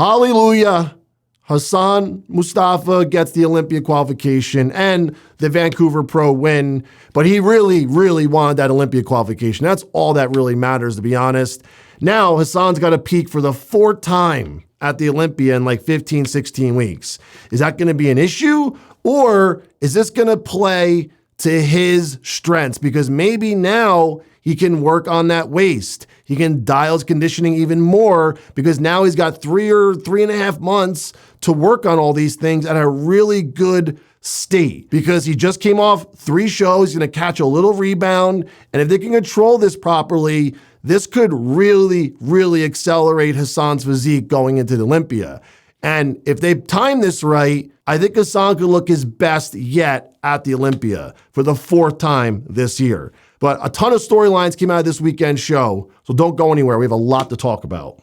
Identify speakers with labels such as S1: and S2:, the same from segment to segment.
S1: Hallelujah. Hassan Mostafa gets the Olympia qualification and the Vancouver Pro win, but he really, really wanted that Olympia qualification. That's all that really matters, to be honest. Now, Hassan's got to peak for the fourth time at the Olympia in like 15, 16 weeks. Is that going to be an issue, or is this going to play to his strengths? Because maybe now he can work on that waist. He can dial his conditioning even more because now he's got 3 or 3.5 months to work on all these things at a really good state, because he just came off 3 shows. He's going to catch a little rebound. And if they can control this properly, this could really, really accelerate Hassan's physique going into the Olympia. And if they time this right, I think Hassan could look his best yet at the Olympia for the 4th time this year. But a ton of storylines came out of this weekend show, so don't go anywhere. We have a lot to talk about.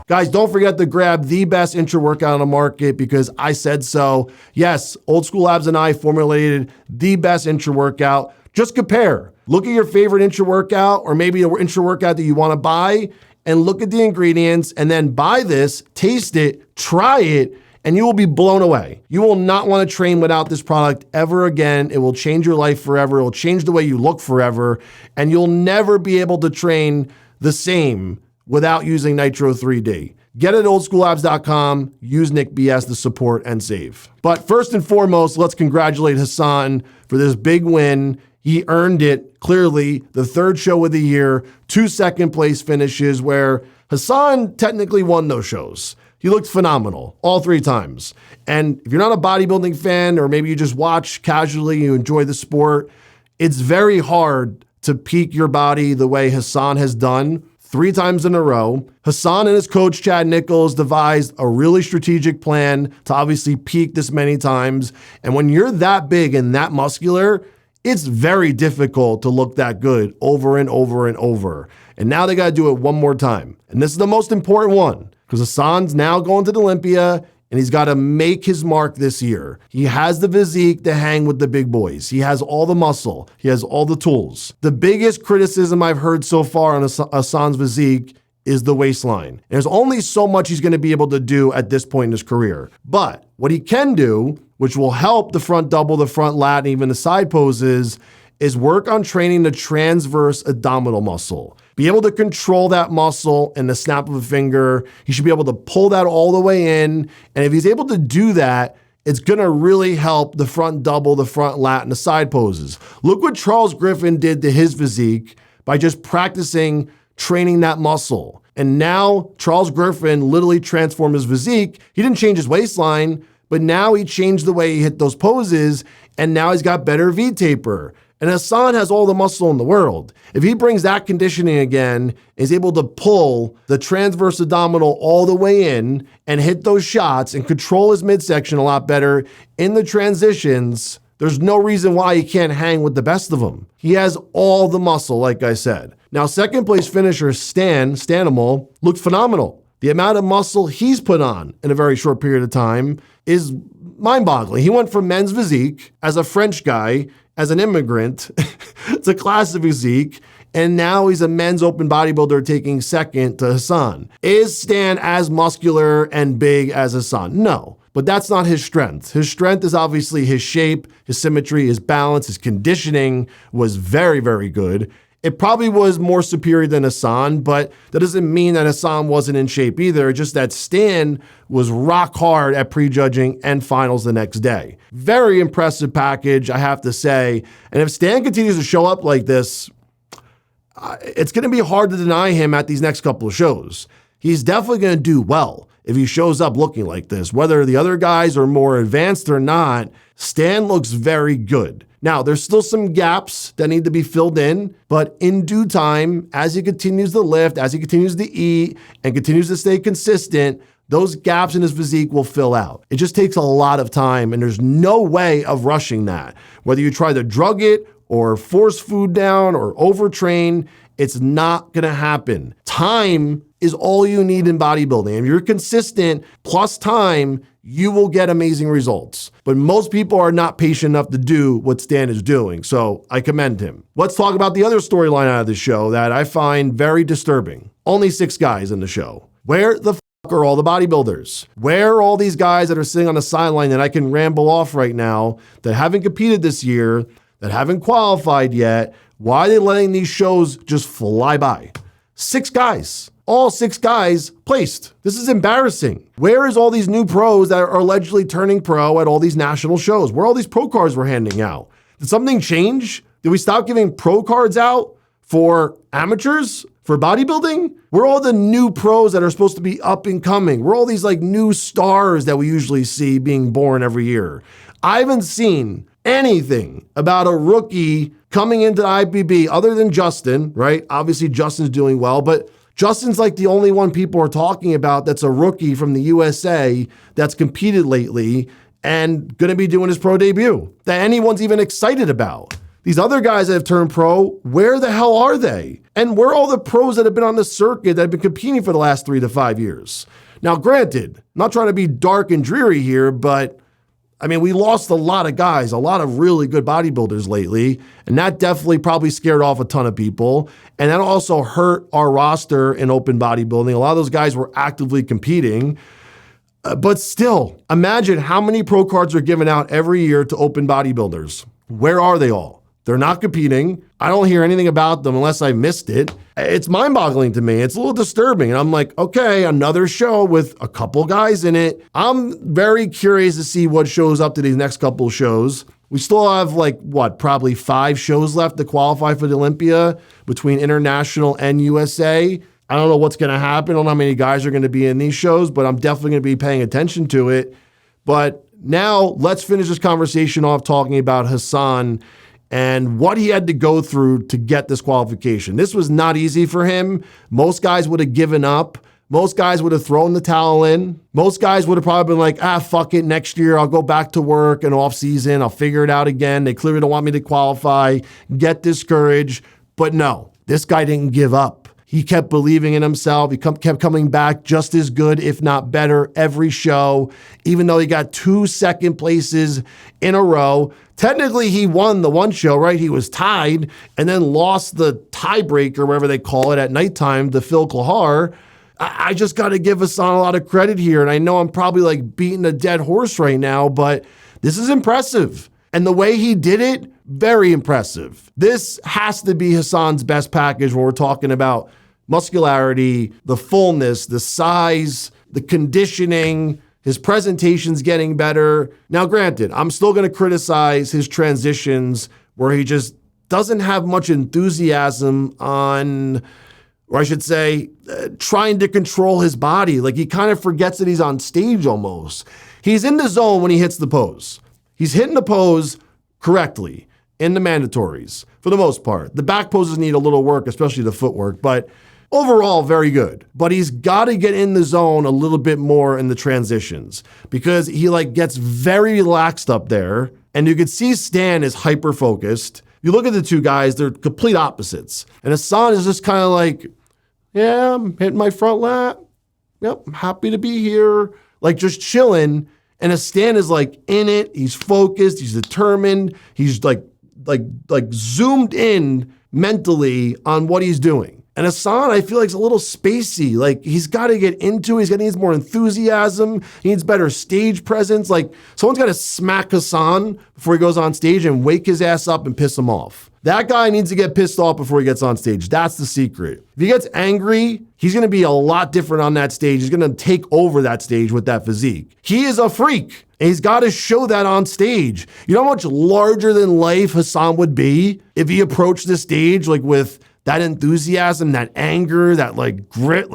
S1: Guys, don't forget to grab the best intra workout on the market because I said so. Yes, Old School Labs and I formulated the best intra workout. Just compare. Look at your favorite intra workout or maybe an intra workout that you want to buy and look at the ingredients and then buy this, taste it, try it, and you will be blown away. You will not want to train without this product ever again. It will change your life forever. It will change the way you look forever, and you'll never be able to train the same without using Nitro 3D. Get it at oldschoollabs.com. Use Nick BS to support and save. But first and foremost, let's congratulate Hassan for this big win. He earned it, clearly, the 3rd show of the year, 2 second-place finishes where Hassan technically won those shows. He looked phenomenal all 3 times. And if you're not a bodybuilding fan, or maybe you just watch casually, you enjoy the sport, it's very hard to peak your body the way Hassan has done 3 times in a row. Hassan and his coach, Chad Nichols, devised a really strategic plan to obviously peak this many times. And when you're that big and that muscular, it's very difficult to look that good over and over and over. And now they got to do it one more time. And this is the most important one because Hassan's now going to the Olympia and he's got to make his mark this year. He has the physique to hang with the big boys. He has all the muscle. He has all the tools. The biggest criticism I've heard so far on Hassan's physique is the waistline. There's only so much he's going to be able to do at this point in his career. But what he can do, which will help the front double, the front lat, and even the side poses, is work on training the transverse abdominal muscle. Be able to control that muscle in the snap of a finger. He should be able to pull that all the way in. And if he's able to do that, it's going to really help the front double, the front lat, and the side poses. Look what Charles Griffin did to his physique by just practicing training that muscle. And now Charles Griffin literally transformed his physique. He didn't change his waistline, but now he changed the way he hit those poses, and now he's got better V-taper. And Hassan has all the muscle in the world. If he brings that conditioning again, is able to pull the transverse abdominal all the way in and hit those shots and control his midsection a lot better in the transitions, there's no reason why he can't hang with the best of them. He has all the muscle, like I said. Now, 2nd place finisher Stanimal looked phenomenal. The amount of muscle he's put on in a very short period of time is mind-boggling. He went from men's physique as a French guy, as an immigrant, to classic physique, and now he's a men's open bodybuilder taking 2nd to Hassan. Is Stan as muscular and big as Hassan? No. But that's not his strength. His strength is obviously his shape, his symmetry, his balance, his conditioning was very, very good. It probably was more superior than Hassan, but that doesn't mean that Hassan wasn't in shape either. Just that Stan was rock hard at prejudging and finals the next day. Very impressive package, I have to say. And if Stan continues to show up like this, it's going to be hard to deny him at these next couple of shows. He's definitely going to do well if he shows up looking like this. Whether the other guys are more advanced or not, Stan looks very good. Now, there's still some gaps that need to be filled in, but in due time, as he continues to lift, as he continues to eat, and continues to stay consistent, those gaps in his physique will fill out. It just takes a lot of time, and there's no way of rushing that. Whether you try to drug it or force food down or overtrain, It's not going to happen. Time is all you need in bodybuilding. If you're consistent plus time, you will get amazing results. But most people are not patient enough to do what Stan is doing. So I commend him. Let's talk about the other storyline out of the show that I find very disturbing. Only 6 guys in the show. Where the fuck are all the bodybuilders? Where are all these guys that are sitting on the sideline that I can ramble off right now that haven't competed this year, that haven't qualified yet? Why are they letting these shows just fly by? 6 guys. All 6 guys placed. This is embarrassing. Where is all these new pros that are allegedly turning pro at all these national shows? Where are all these pro cards we're handing out? Did something change? Did we stop giving pro cards out for amateurs, for bodybuilding? Where are all the new pros that are supposed to be up and coming? Where are all these like new stars that we usually see being born every year? I haven't seen anything about a rookie coming into IPB other than Justin, right? Obviously Justin's doing well, but Justin's like the only one people are talking about that's a rookie from the USA that's competed lately and going to be doing his pro debut that anyone's even excited about. These other guys that have turned pro, where the hell are they? And where are all the pros that have been on the circuit that have been competing for the last 3 to 5 years? Now, granted, I'm not trying to be dark and dreary here, but I mean, we lost a lot of guys, a lot of really good bodybuilders lately, and that definitely probably scared off a ton of people. And that also hurt our roster in open bodybuilding. A lot of those guys were actively competing. But still, imagine how many pro cards are given out every year to open bodybuilders. Where are they all? They're not competing. I don't hear anything about them unless I missed it. It's mind-boggling to me. It's a little disturbing. And I'm like, okay, another show with a couple guys in it. I'm very curious to see what shows up to these next couple shows. We still have probably 5 shows left to qualify for the Olympia between international and USA. I don't know what's going to happen. I don't know how many guys are going to be in these shows, but I'm definitely going to be paying attention to it. But now let's finish this conversation off talking about Hassan and what he had to go through to get this qualification. This was not easy for him. Most guys would have given up. Most guys would have thrown the towel in. Most guys would have probably been like, fuck it, next year I'll go back to work and off season. I'll figure it out again. They clearly don't want me to qualify, get discouraged. But no, this guy didn't give up. He kept believing in himself. He kept coming back just as good, if not better, every show, even though he got 2 second places in a row. Technically, he won the one show, right? He was tied and then lost the tiebreaker, whatever they call it, at nighttime to Phil Kahar. I just got to give Hassan a lot of credit here. And I know I'm probably like beating a dead horse right now, but this is impressive. And the way he did it, very impressive. This has to be Hassan's best package when we're talking about muscularity, the fullness, the size, the conditioning, his presentation's getting better. Now, granted, I'm still going to criticize his transitions where he just doesn't have much enthusiasm on, or I should say, trying to control his body. Like he kind of forgets that he's on stage almost. He's in the zone when he hits the pose. He's hitting the pose correctly in the mandatories for the most part. The back poses need a little work, especially the footwork, but overall, very good. But he's got to get in the zone a little bit more in the transitions because he gets very relaxed up there. And you can see Stan is hyper-focused. You look at the 2 guys, they're complete opposites. And Hassan is just kind of like, yeah, I'm hitting my front lat. Yep, I'm happy to be here. Just chilling. And Stan is in it. He's focused. He's determined. He's like zoomed in mentally on what he's doing. And Hassan, I feel like, is a little spacey. He's got to get into it. He needs more enthusiasm. He needs better stage presence. Someone's got to smack Hassan before he goes on stage and wake his ass up and piss him off. That guy needs to get pissed off before he gets on stage. That's the secret. If he gets angry, he's going to be a lot different on that stage. He's going to take over that stage with that physique. He is a freak, and he's got to show that on stage. You know how much larger than life Hassan would be if he approached the stage with that enthusiasm, that anger, that grit,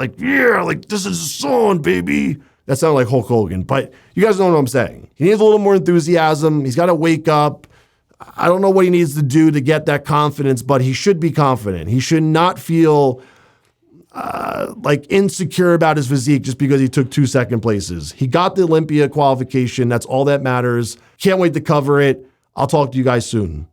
S1: this is Hassan, baby. That sounded like Hulk Hogan, but you guys know what I'm saying. He needs a little more enthusiasm. He's got to wake up. I don't know what he needs to do to get that confidence, but he should be confident. He should not feel insecure about his physique just because he took 2 second places. He got the Olympia qualification. That's all that matters. Can't wait to cover it. I'll talk to you guys soon.